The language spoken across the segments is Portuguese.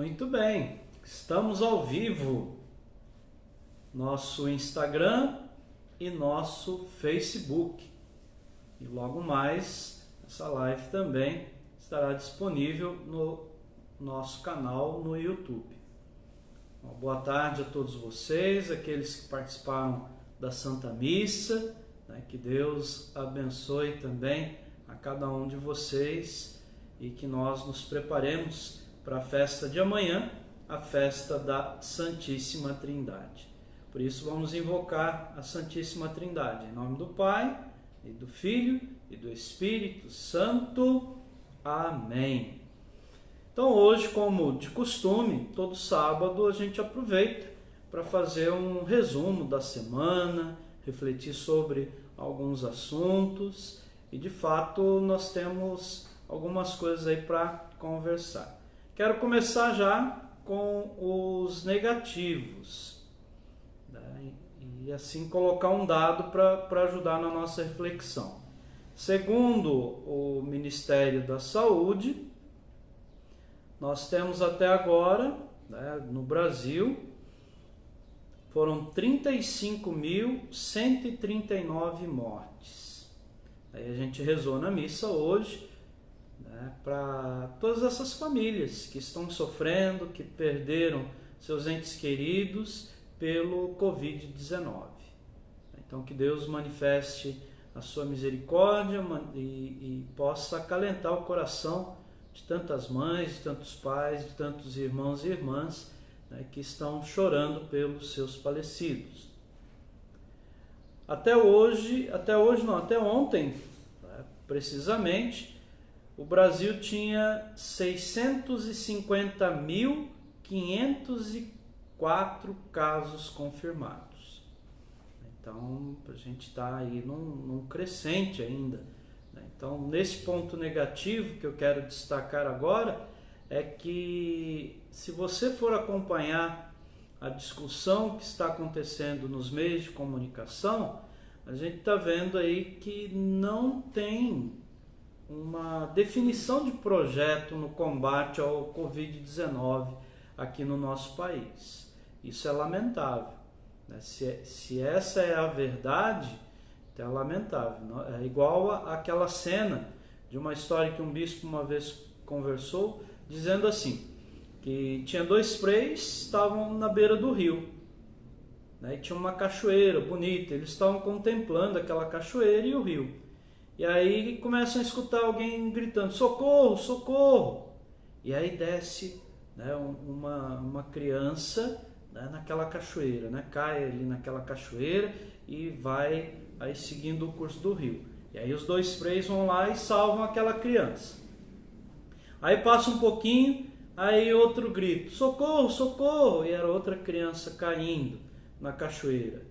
Muito bem, estamos ao vivo, nosso Instagram e nosso Facebook. E logo mais, essa live também estará disponível no nosso canal no YouTube. Uma boa tarde a todos vocês, aqueles que participaram da Santa Missa, que Deus abençoe também a cada um de vocês e que nós nos preparemos para a festa de amanhã, a festa da Santíssima Trindade. Por isso vamos invocar a Santíssima Trindade, em nome do Pai, e do Filho, e do Espírito Santo. Amém. Então hoje, como de costume, todo sábado a gente aproveita para fazer um resumo da semana, refletir sobre alguns assuntos e de fato nós temos algumas coisas aí para conversar. Quero começar já com os negativos, né? E assim colocar um dado para ajudar na nossa reflexão. Segundo o Ministério da Saúde, nós temos até agora, né, no Brasil, foram 35.139 mortes. Aí a gente rezou na missa hoje, né, para todas essas famílias que estão sofrendo, que perderam seus entes queridos pelo Covid-19. Então que Deus manifeste a sua misericórdia e possa acalentar o coração de tantas mães, de tantos pais, de tantos irmãos e irmãs, né, que estão chorando pelos seus falecidos. Até ontem, né, precisamente, o Brasil tinha 650.504 casos confirmados. Então, a gente está aí num crescente ainda. Então, nesse ponto negativo que eu quero destacar agora, é que se você for acompanhar a discussão que está acontecendo nos meios de comunicação, a gente está vendo aí que não tem uma definição de projeto no combate ao Covid-19 aqui no nosso país. Isso é lamentável, né? Se essa é a verdade, é lamentável. É igual àquela cena de uma história que um bispo uma vez conversou, dizendo assim, que tinha dois freis, estavam na beira do rio, né, e tinha uma cachoeira bonita, eles estavam contemplando aquela cachoeira e o rio. E aí começam a escutar alguém gritando, socorro, socorro! E aí desce, né, uma criança, né, naquela cachoeira, né, cai ali naquela cachoeira e vai aí seguindo o curso do rio. E aí os dois freis vão lá e salvam aquela criança. Aí passa um pouquinho, aí outro grito, socorro, socorro! E era outra criança caindo na cachoeira.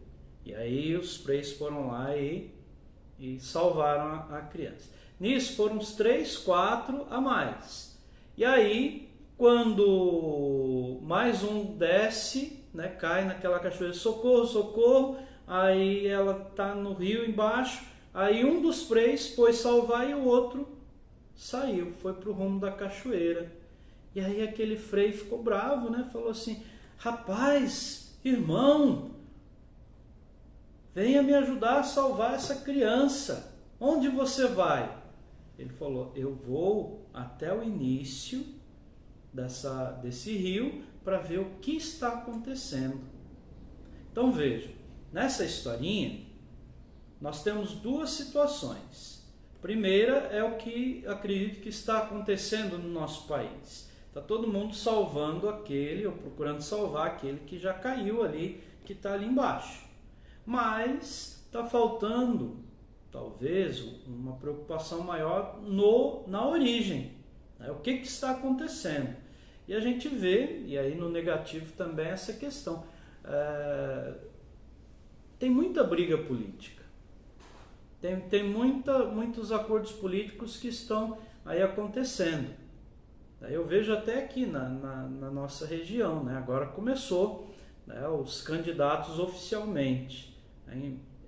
E aí os freis foram lá e salvaram a criança. Nisso foram uns 3, 4 a mais. E aí, quando mais um desce, né, cai naquela cachoeira, socorro, socorro! Aí ela está no rio embaixo, aí um dos freis foi salvar e o outro saiu, foi para o rumo da cachoeira. E aí aquele frei ficou bravo, né? Falou assim, rapaz, irmão, venha me ajudar a salvar essa criança. Onde você vai? Ele falou, eu vou até o início desse rio para ver o que está acontecendo. Então veja, nessa historinha, nós temos duas situações. Primeira é o que acredito que está acontecendo no nosso país. Está todo mundo salvando aquele, ou procurando salvar aquele que já caiu ali, que está ali embaixo. Mas está faltando, talvez, uma preocupação maior na origem. Né? O que está acontecendo? E a gente vê, e aí no negativo também, essa questão. Tem muita briga política, tem muitos acordos políticos que estão aí acontecendo. Eu vejo até aqui na nossa região, né? Agora começou, né, os candidatos oficialmente.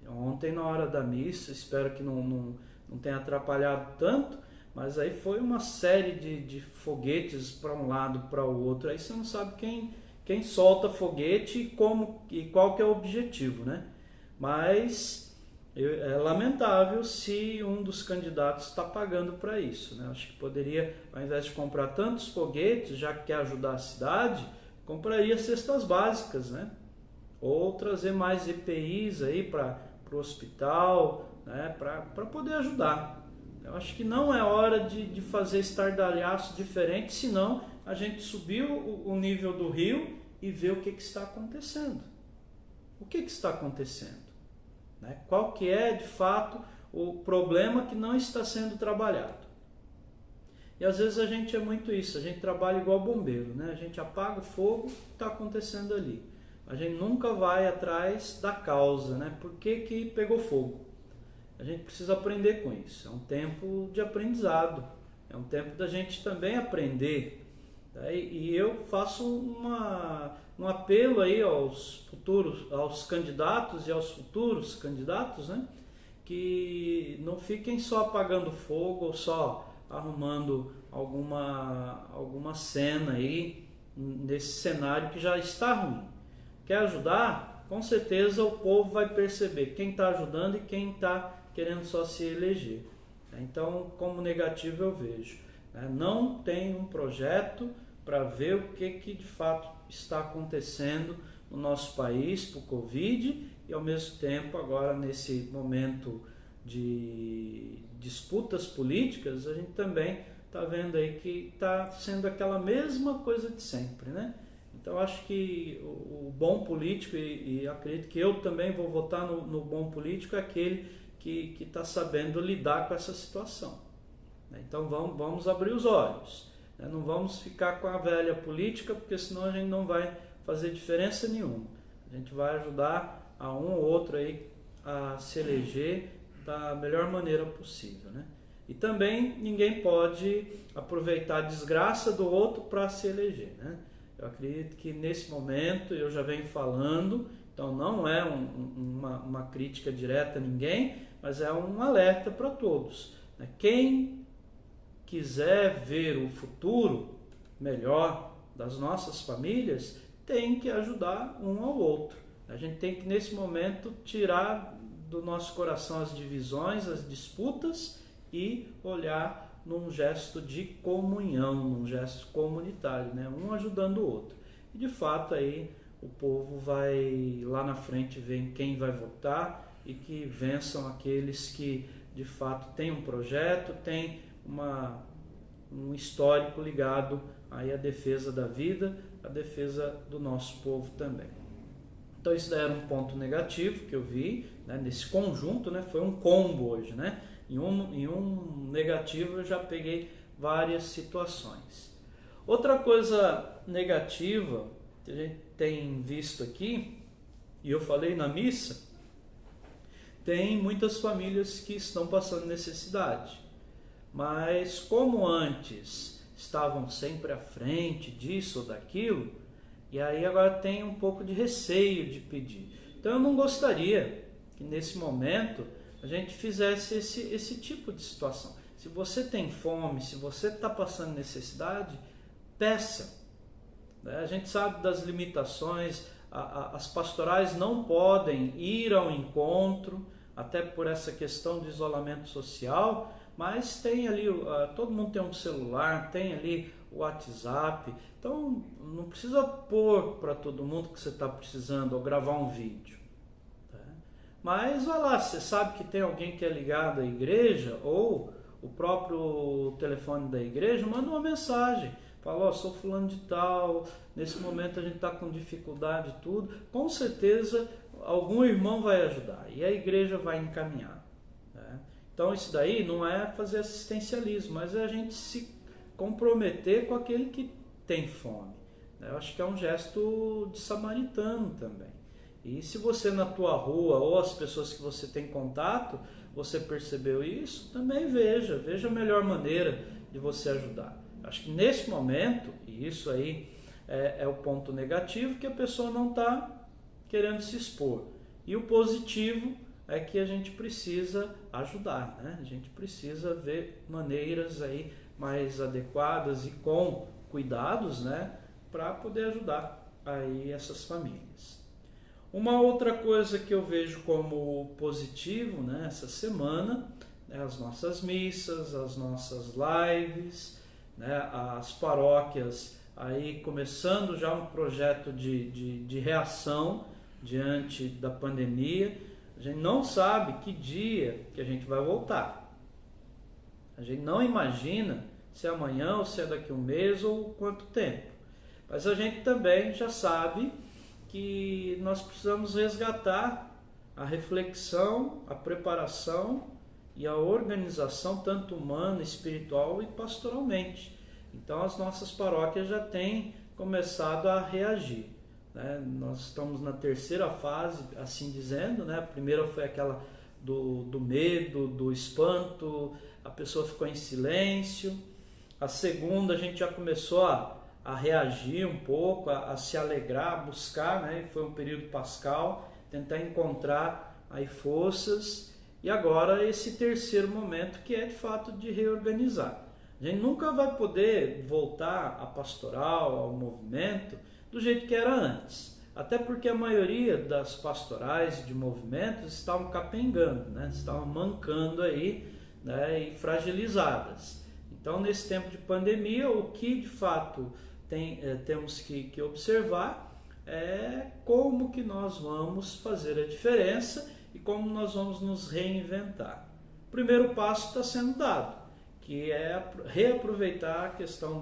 Ontem na hora da missa, espero que não tenha atrapalhado tanto, Mas aí foi uma série de foguetes para um lado, para o outro, aí você não sabe quem solta foguete e qual que é o objetivo, né? Mas é lamentável se um dos candidatos está pagando para isso, né? Acho que poderia, ao invés de comprar tantos foguetes, já que quer ajudar a cidade, compraria cestas básicas, né? Ou trazer mais EPIs aí para o hospital, né? Para poder ajudar. Eu acho que não é hora de fazer estardalhaço diferente, senão a gente subir o nível do rio e ver o que está acontecendo. O que está acontecendo? Né? Qual que é, de fato, o problema que não está sendo trabalhado? E às vezes a gente é muito isso, a gente trabalha igual bombeiro, né? A gente apaga o fogo que está acontecendo ali. A gente nunca vai atrás da causa, né? Por que pegou fogo? A gente precisa aprender com isso. É um tempo de aprendizado. É um tempo da gente também aprender. Tá? E eu faço um apelo aí aos candidatos e aos futuros candidatos, né? Que não fiquem só apagando fogo ou só arrumando alguma cena aí nesse cenário que já está ruim. Quer ajudar? Com certeza o povo vai perceber quem está ajudando e quem está querendo só se eleger. Então, como negativo eu vejo, não tem um projeto para ver o que de fato está acontecendo no nosso país por Covid e ao mesmo tempo agora nesse momento de disputas políticas, a gente também está vendo aí que está sendo aquela mesma coisa de sempre, né? Então acho que o bom político, e acredito que eu também vou votar no bom político, é aquele que está sabendo lidar com essa situação. Então vamos abrir os olhos. Não vamos ficar com a velha política, porque senão a gente não vai fazer diferença nenhuma. A gente vai ajudar a um ou outro aí a se eleger da melhor maneira possível, né? E também ninguém pode aproveitar a desgraça do outro para se eleger, né? Eu acredito que nesse momento, eu já venho falando, então não é uma crítica direta a ninguém, mas é um alerta para todos. Quem quiser ver o futuro melhor das nossas famílias, tem que ajudar um ao outro. A gente tem que, nesse momento, tirar do nosso coração as divisões, as disputas e olhar num gesto de comunhão, num gesto comunitário, né? Um ajudando o outro. E, de fato, aí o povo vai lá na frente ver quem vai votar e que vençam aqueles que de fato têm um projeto, têm um histórico ligado aí à defesa da vida, à defesa do nosso povo também. Então isso daí era um ponto negativo que eu vi, né, nesse conjunto, né, foi um combo hoje, né? Em um negativo eu já peguei várias situações. Outra coisa negativa que a gente tem visto aqui, e eu falei na missa, tem muitas famílias que estão passando necessidade, mas como antes estavam sempre à frente disso ou daquilo, e aí agora tem um pouco de receio de pedir. Então eu não gostaria que nesse momento a gente fizesse esse tipo de situação. Se você tem fome, se você está passando necessidade, peça. A gente sabe das limitações, as pastorais não podem ir ao encontro, até por essa questão de isolamento social, mas tem ali, todo mundo tem um celular, tem ali o WhatsApp, então não precisa pôr para todo mundo que você está precisando ou gravar um vídeo. Tá? Mas vai lá, você sabe que tem alguém que é ligado à igreja ou o próprio telefone da igreja, manda uma mensagem. Fala, sou fulano de tal, nesse momento a gente está com dificuldade e tudo. Com certeza algum irmão vai ajudar e a igreja vai encaminhar. Né? Então isso daí não é fazer assistencialismo, mas é a gente se comprometer com aquele que tem fome. Eu acho que é um gesto de samaritano também. E se você na tua rua ou as pessoas que você tem contato, você percebeu isso, também veja a melhor maneira de você ajudar. Acho que nesse momento, e isso aí é o ponto negativo, que a pessoa não está querendo se expor. E o positivo é que a gente precisa ajudar, né? A gente precisa ver maneiras aí mais adequadas e com cuidados, né, para poder ajudar aí essas famílias. Uma outra coisa que eu vejo como positivo, né, essa semana, né, as nossas missas, as nossas lives, né, as paróquias aí começando já um projeto de reação diante da pandemia. A gente não sabe que dia que a gente vai voltar. A gente não imagina se é amanhã ou se é daqui a um mês ou quanto tempo. Mas a gente também já sabe que nós precisamos resgatar a reflexão, a preparação e a organização tanto humana, espiritual e pastoralmente. Então as nossas paróquias já têm começado a reagir, né? Nós estamos na terceira fase, assim dizendo, né? A primeira foi aquela do medo, do espanto, a pessoa ficou em silêncio. A segunda a gente já começou a reagir um pouco, a se alegrar, a buscar, né? Foi um período pascal, tentar encontrar aí forças. E agora esse terceiro momento que é de fato de reorganizar. A gente nunca vai poder voltar à pastoral, ao movimento, do jeito que era antes. Até porque a maioria das pastorais de movimentos estavam capengando, né? Estavam mancando aí, né? E fragilizadas. Então, nesse tempo de pandemia, o que de fato temos que observar é como que nós vamos fazer a diferença e como nós vamos nos reinventar. O primeiro passo está sendo dado, que é reaproveitar a questão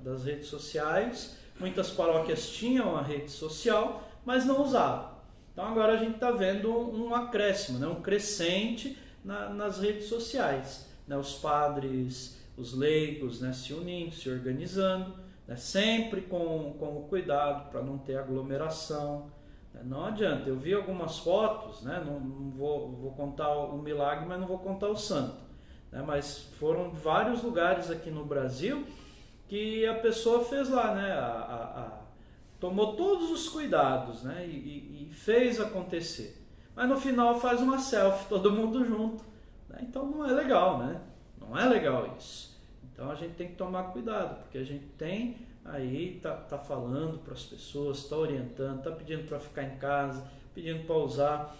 das redes sociais. Muitas paróquias tinham a rede social, mas não usavam. Então agora a gente está vendo um acréscimo, né? Um crescente nas redes sociais, né? Os padres, os leigos, né? Se unindo, se organizando, né? Sempre com o cuidado para não ter aglomeração. Não adianta, eu vi algumas fotos, né? Não vou contar o milagre, mas não vou contar o santo, né? Mas foram vários lugares aqui no Brasil que a pessoa fez lá, né? Tomou todos os cuidados, né? E fez acontecer. Mas no final faz uma selfie, todo mundo junto, né? Então não é legal, né? Não é legal isso. Então a gente tem que tomar cuidado, porque a gente tem aí, tá falando para as pessoas, está orientando, está pedindo para ficar em casa, pedindo para usar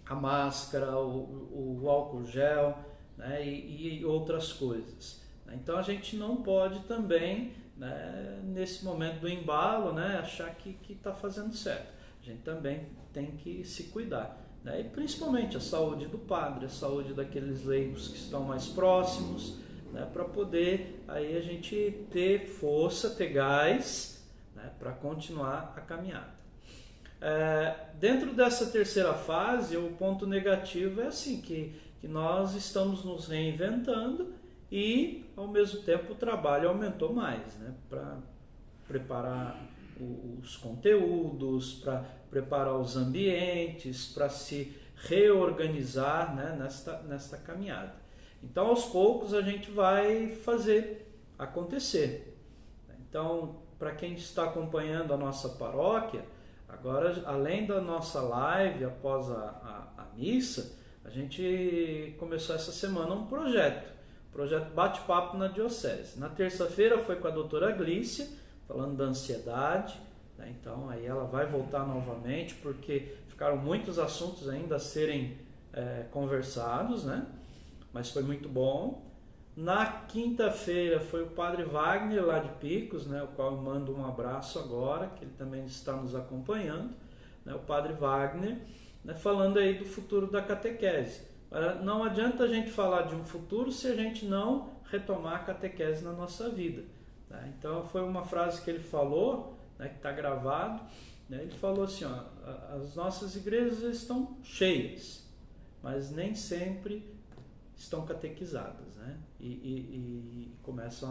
a máscara, o álcool gel, né? E outras coisas. Então a gente não pode também, né, nesse momento do embalo, né, achar que está fazendo certo. A gente também tem que se cuidar, né? E principalmente a saúde do padre, a saúde daqueles leigos que estão mais próximos, né, para poder aí a gente ter força, ter gás, né, para continuar a caminhada. Dentro dessa terceira fase, o ponto negativo é assim, que nós estamos nos reinventando e, ao mesmo tempo, o trabalho aumentou mais, né, para preparar os conteúdos, para preparar os ambientes, para se reorganizar, né, nesta caminhada. Então, aos poucos, a gente vai fazer acontecer. Então, para quem está acompanhando a nossa paróquia, agora, além da nossa live após a missa, a gente começou essa semana um projeto Bate-Papo na Diocese. Na terça-feira foi com a doutora Glícia, falando da ansiedade, né? Então aí ela vai voltar novamente, porque ficaram muitos assuntos ainda a serem conversados, né? Mas foi muito bom. Na quinta-feira foi o padre Wagner, lá de Picos, né? O qual eu mando um abraço agora, que ele também está nos acompanhando, né? O padre Wagner, né? Falando aí do futuro da catequese. Não adianta a gente falar de um futuro se a gente não retomar a catequese na nossa vida, né? Então foi uma frase que ele falou, né, que está gravado, né? Ele falou assim, ó, as nossas igrejas estão cheias, mas nem sempre estão catequizadas, né? E começam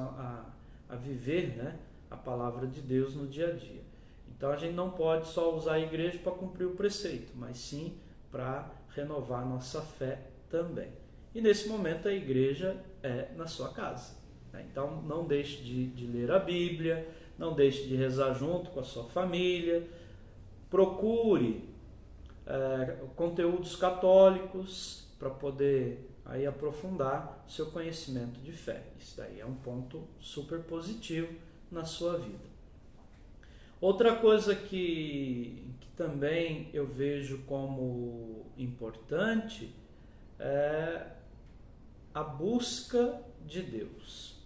a viver, né, a palavra de Deus no dia a dia. Então a gente não pode só usar a igreja para cumprir o preceito, mas sim para renovar nossa fé também. E nesse momento a igreja é na sua casa, né? Então não deixe de ler a Bíblia, não deixe de rezar junto com a sua família, procure conteúdos católicos para poder aí aprofundar seu conhecimento de fé. Isso daí é um ponto super positivo na sua vida. Outra coisa que também eu vejo como importante é a busca de Deus.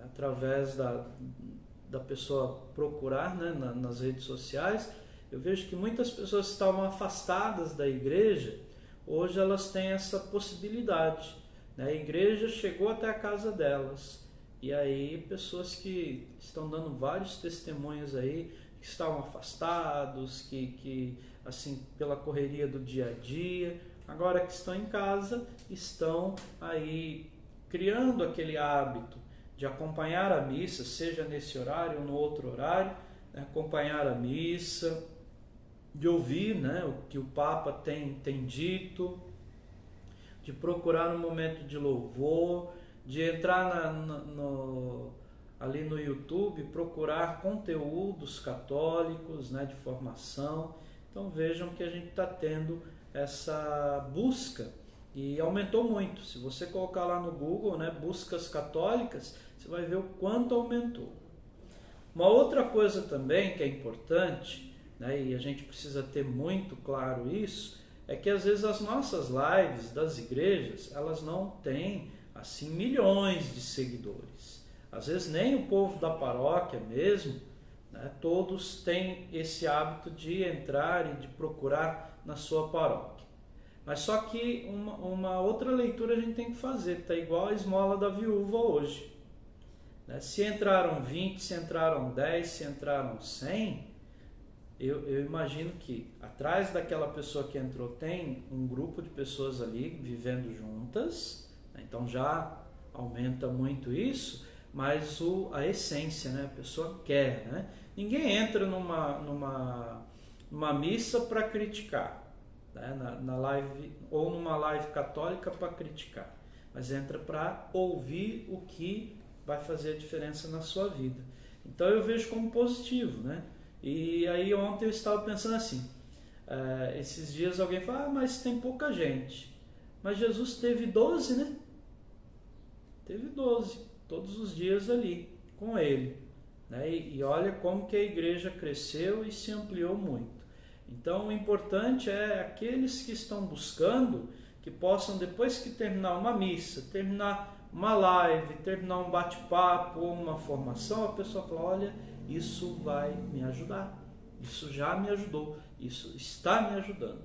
Através da pessoa procurar, né, nas redes sociais, eu vejo que muitas pessoas que estavam afastadas da igreja, hoje elas têm essa possibilidade, né? A igreja chegou até a casa delas, e aí pessoas que estão dando vários testemunhos aí, que estavam afastados, que assim, pela correria do dia a dia, agora que estão em casa, estão aí criando aquele hábito de acompanhar a missa, seja nesse horário ou no outro horário, né? Acompanhar a missa, de ouvir, né, o que o Papa tem dito, de procurar um momento de louvor, de entrar ali no YouTube, procurar conteúdos católicos, né, de formação. Então vejam que a gente está tendo essa busca e aumentou muito. Se você colocar lá no Google, né, buscas católicas, você vai ver o quanto aumentou. Uma outra coisa também que é importante, né, e a gente precisa ter muito claro isso, é que às vezes as nossas lives das igrejas, elas não têm assim milhões de seguidores. Às vezes nem o povo da paróquia mesmo, né, todos têm esse hábito de entrar e de procurar na sua paróquia. Mas só que uma outra leitura a gente tem que fazer, está igual a esmola da viúva hoje. Né? Se entraram 20, se entraram 10, se entraram 100... Eu imagino que atrás daquela pessoa que entrou tem um grupo de pessoas ali vivendo juntas, né? Então já aumenta muito isso, mas a essência, né? A pessoa quer, né? Ninguém entra numa missa para criticar, né? Na live, ou numa live católica para criticar, mas entra para ouvir o que vai fazer a diferença na sua vida. Então eu vejo como positivo, né? E aí ontem eu estava pensando assim, esses dias alguém fala, mas tem pouca gente. Mas Jesus teve 12, né? Teve 12, todos os dias ali com ele. Né? E olha como que a igreja cresceu e se ampliou muito. Então o importante é aqueles que estão buscando, que possam, depois que terminar uma missa, terminar uma live, terminar um bate-papo ou uma formação, a pessoa fala, olha, isso vai me ajudar, isso já me ajudou, isso está me ajudando.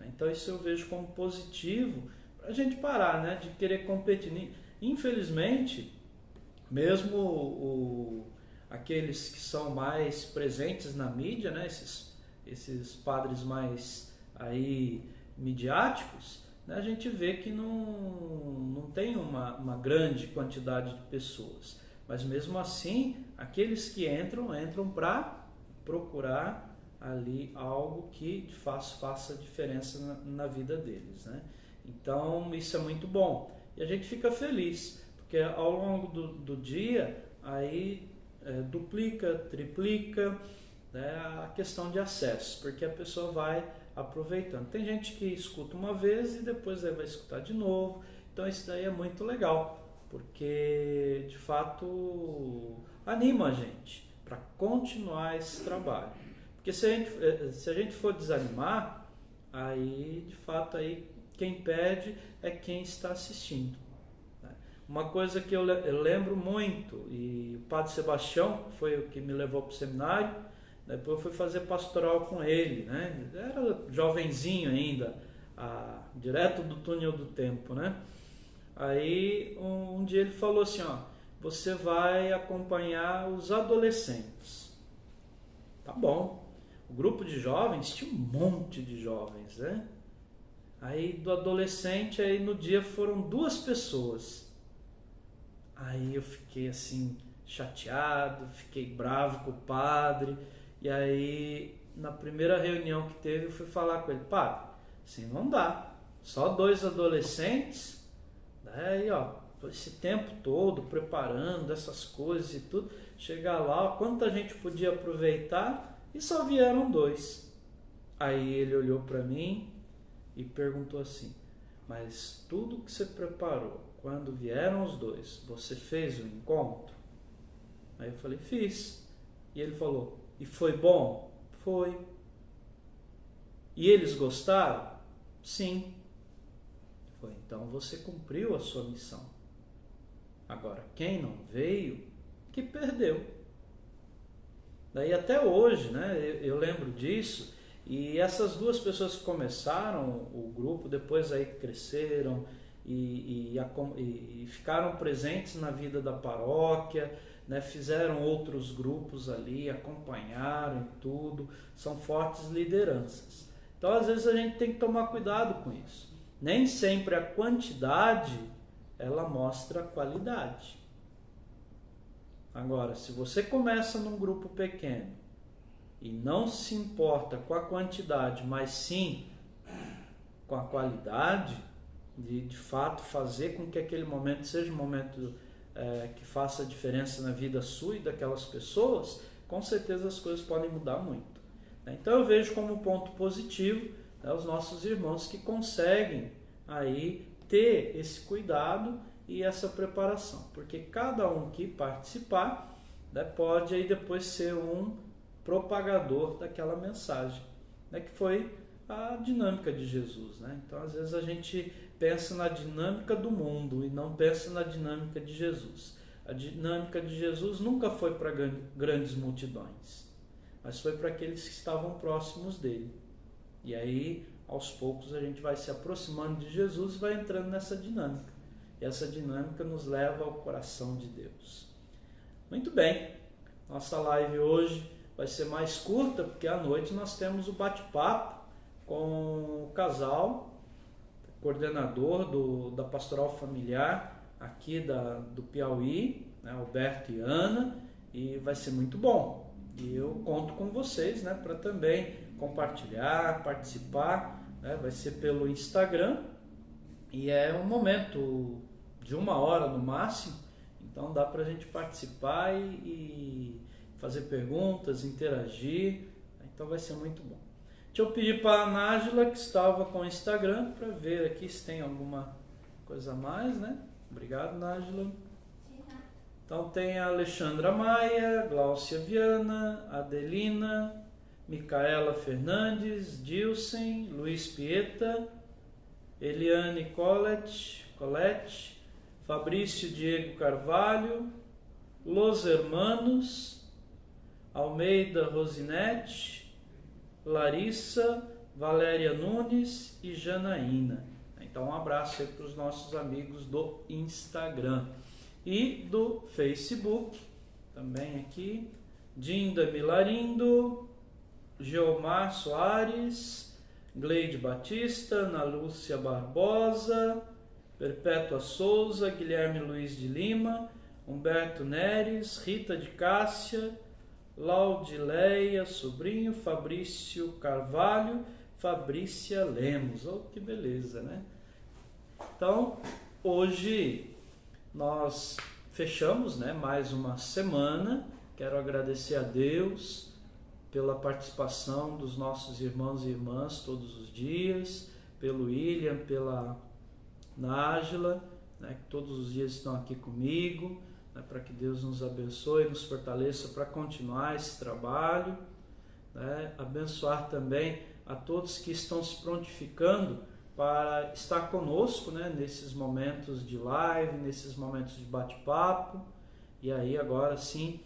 Então isso eu vejo como positivo para a gente parar, né, de querer competir. Infelizmente, mesmo aqueles que são mais presentes na mídia, né, esses padres mais aí midiáticos, né, a gente vê que não tem uma grande quantidade de pessoas. Mas mesmo assim, aqueles que entram para procurar ali algo que faça diferença na vida deles, né? Então isso é muito bom. E a gente fica feliz, porque ao longo do dia, aí duplica, triplica, né, a questão de acesso, porque a pessoa vai aproveitando. Tem gente que escuta uma vez e depois vai escutar de novo. Então isso daí é muito legal, porque de fato anima a gente para continuar esse trabalho. Porque se a gente for desanimar, aí de fato aí quem perde é quem está assistindo. Né? Uma coisa que eu lembro muito, e o Padre Sebastião foi o que me levou para o seminário, depois eu fui fazer pastoral com ele, né? Era jovenzinho ainda, direto do túnel do tempo, né? Aí um dia ele falou assim, ó, você vai acompanhar os adolescentes. Tá bom. O grupo de jovens tinha um monte de jovens, né? Aí do adolescente, aí no dia foram 2 pessoas. Aí eu fiquei assim, chateado, fiquei bravo com o padre. E aí na primeira reunião que teve eu fui falar com ele, padre, assim não dá, só 2 adolescentes, aí ó, esse tempo todo preparando essas coisas e tudo, chegar lá, ó, quanta gente podia aproveitar e só vieram 2. Aí ele olhou para mim e perguntou assim: mas tudo que você preparou, quando vieram os dois, você fez o encontro? Aí eu falei: fiz. E ele falou: e foi bom? Foi. E eles gostaram? Sim. Foi. Então você cumpriu a sua missão. Agora, quem não veio, que perdeu. Daí até hoje, né, eu lembro disso, e essas duas pessoas que começaram o grupo, depois aí cresceram e ficaram presentes na vida da paróquia, né, fizeram outros grupos ali, acompanharam e tudo, são fortes lideranças. Então às vezes a gente tem que tomar cuidado com isso. Nem sempre a quantidade ela mostra a qualidade. Agora, se você começa num grupo pequeno e não se importa com a quantidade, mas sim com a qualidade, de fato fazer com que aquele momento seja um momento que faça diferença na vida sua e daquelas pessoas, com certeza as coisas podem mudar muito. Então eu vejo como ponto positivo, né, os nossos irmãos que conseguem aí ter esse cuidado e essa preparação, porque cada um que participar, né, pode aí depois ser um propagador daquela mensagem, né, que foi a dinâmica de Jesus, né? Então às vezes a gente pensa na dinâmica do mundo e não pensa na dinâmica de Jesus. A dinâmica de Jesus nunca foi para grandes multidões, mas foi para aqueles que estavam próximos dele. E aí aos poucos a gente vai se aproximando de Jesus e vai entrando nessa dinâmica. E essa dinâmica nos leva ao coração de Deus. Muito bem, nossa live hoje vai ser mais curta, porque à noite nós temos o bate-papo com o casal, coordenador da Pastoral Familiar aqui do Piauí, né, Alberto e Ana, e vai ser muito bom. E eu conto com vocês, né, para também compartilhar, participar, né, vai ser pelo Instagram, e é um momento de 1 hora no máximo, então dá para a gente participar e fazer perguntas, interagir, então vai ser muito bom. Deixa eu pedir para a Nájila, que estava com o Instagram, para ver aqui se tem alguma coisa a mais, né? Obrigado, Nájila. Então tem a Alexandra Maia, Gláucia Viana, Adelina, Micaela Fernandes, Dilsen, Luiz Pieta, Eliane Colette, Fabrício Diego Carvalho, Los Hermanos, Almeida Rosinete, Larissa, Valéria Nunes e Janaína. Então um abraço aí para os nossos amigos do Instagram e do Facebook, também aqui, Dinda Milarindo, Geomar Soares, Gleide Batista, Ana Lúcia Barbosa, Perpétua Souza, Guilherme Luiz de Lima, Humberto Neres, Rita de Cássia, Laudileia Sobrinho, Fabrício Carvalho, Fabrícia Lemos. Oh, que beleza, né? Então, hoje nós fechamos, né, mais uma semana. Quero agradecer a Deus pela participação dos nossos irmãos e irmãs todos os dias, pelo William, pela Nájila, né, que todos os dias estão aqui comigo, né, para que Deus nos abençoe, nos fortaleça para continuar esse trabalho, né, abençoar também a todos que estão se prontificando para estar conosco, né, nesses momentos de live, nesses momentos de bate-papo. E aí agora sim,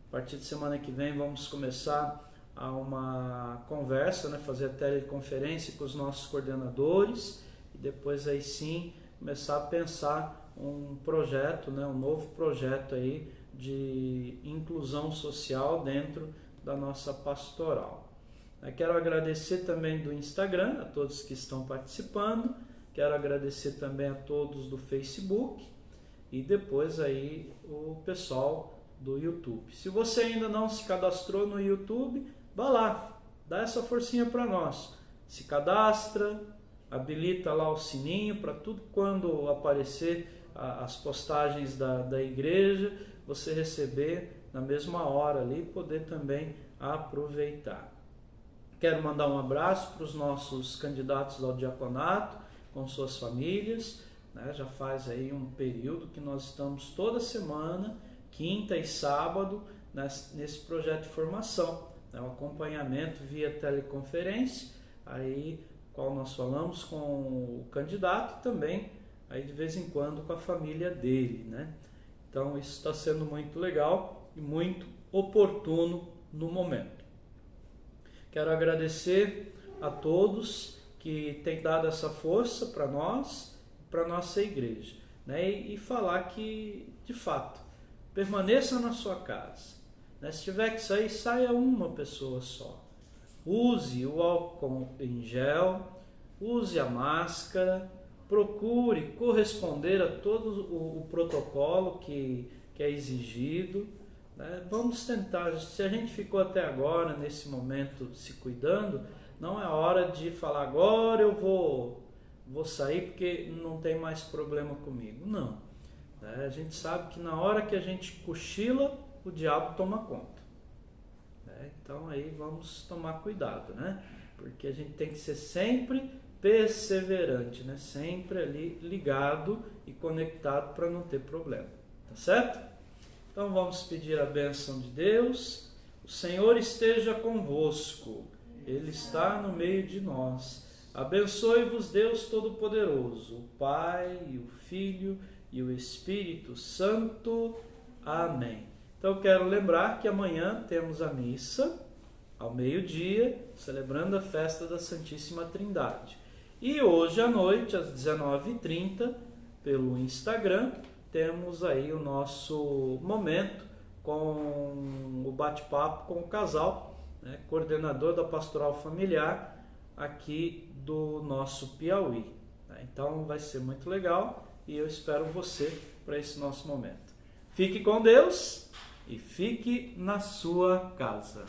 a partir de semana que vem vamos começar uma conversa, né, fazer a teleconferência com os nossos coordenadores e depois aí sim começar a pensar um projeto, né, um novo projeto aí de inclusão social dentro da nossa pastoral. Eu quero agradecer também do Instagram, a todos que estão participando, quero agradecer também a todos do Facebook e depois aí o pessoal do YouTube. Se você ainda não se cadastrou no YouTube, vá lá, dá essa forcinha para nós. Se cadastra, habilita lá o sininho para tudo quando aparecer as postagens da igreja, você receber na mesma hora ali e poder também aproveitar. Quero mandar um abraço para os nossos candidatos ao diaconato, com suas famílias, né? Já faz aí um período que nós estamos toda semana, quinta e sábado, nesse projeto de formação, né? Um acompanhamento via teleconferência, aí qual nós falamos com o candidato e também aí de vez em quando com a família dele, né? Então isso está sendo muito legal e muito oportuno no momento. Quero agradecer a todos que têm dado essa força para nós, para a nossa igreja, né? E falar que, de fato, permaneça na sua casa, né? Se tiver que sair, saia uma pessoa só. Use o álcool em gel, use a máscara, procure corresponder a todo o protocolo que é exigido, né? Vamos tentar, se a gente ficou até agora, nesse momento, se cuidando, não é hora de falar, agora eu vou sair porque não tem mais problema comigo. Não. A gente sabe que na hora que a gente cochila, o diabo toma conta. Então aí vamos tomar cuidado, né? Porque a gente tem que ser sempre perseverante, né? Sempre ali ligado e conectado para não ter problema. Tá certo? Então vamos pedir a bênção de Deus. O Senhor esteja convosco. Ele está no meio de nós. Abençoe-vos Deus Todo-Poderoso, o Pai, e o Filho e o Espírito Santo. Amém. Então quero lembrar que amanhã temos a missa ao meio-dia, celebrando a festa da Santíssima Trindade. E hoje à noite, às 19h30, pelo Instagram, temos aí o nosso momento com o bate-papo com o casal, né, coordenador da Pastoral Familiar aqui do nosso Piauí. Então vai ser muito legal e eu espero você para esse nosso momento. Fique com Deus e fique na sua casa.